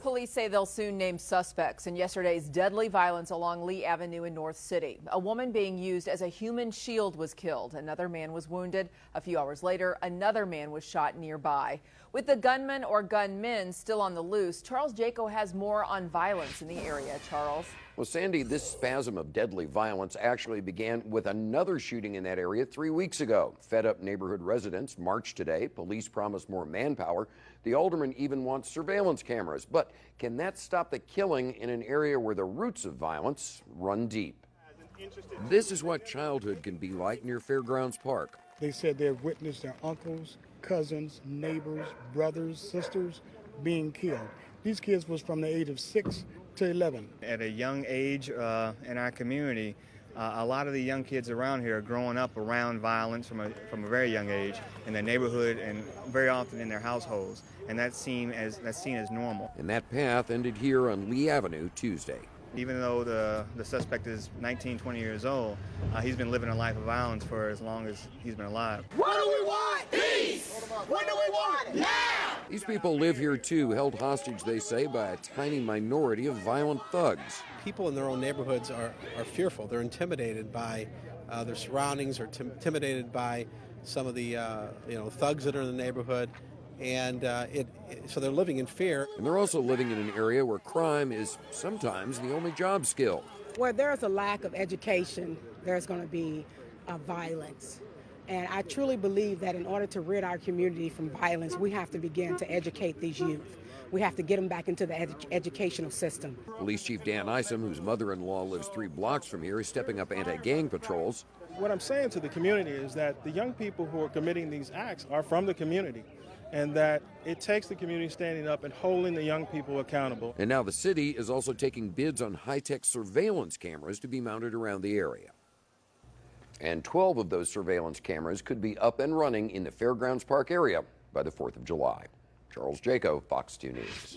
Police say they'll soon name suspects in yesterday's deadly violence along Lee Avenue in North City. A woman being used as a human shield was killed. Another man was wounded. A few hours later, another man was shot nearby. With the gunman or gunmen still on the loose, Charles Jaco has more on violence in the area. Charles. Well, Sandy, this spasm of deadly violence actually began with another shooting in that area 3 weeks ago. Fed-up neighborhood residents marched today. Police promised more manpower. The alderman even wants surveillance cameras. But can that stop the killing in an area where the roots of violence run deep? This is what childhood can be like near Fairgrounds Park. They said they've witnessed their uncles, cousins, neighbors, brothers, sisters being killed. These kids was from the age of 6 to 11. At a young age in our community, a lot of the young kids around here are growing up around violence from a very young age in their neighborhood and very often in their households, and that's seen as normal. And that path ended here on Lee Avenue Tuesday. Even though the suspect is 19, 20 years old, he's been living a life of violence for as long as he's been alive. What do we want? Peace! When do we want it? Now! These people live here too, held hostage, they say, by a tiny minority of violent thugs. People in their own neighborhoods are fearful. They're intimidated by their surroundings, or intimidated by some of the thugs that are in the neighborhood. And so they're living in fear. And they're also living in an area where crime is sometimes the only job skill. Where there's a lack of education, there's going to be violence. And I truly believe that in order to rid our community from violence, we have to begin to educate these youth. We have to get them back into the educational system. Police Chief Dan Isom, whose mother-in-law lives 3 blocks from here, is stepping up anti-gang patrols. What I'm saying to the community is that the young people who are committing these acts are from the community, and that it takes the community standing up and holding the young people accountable. And now the city is also taking bids on high-tech surveillance cameras to be mounted around the area. And 12 of those surveillance cameras could be up and running in the Fairgrounds Park area by the 4th of July. Charles Jaco, Fox 2 News.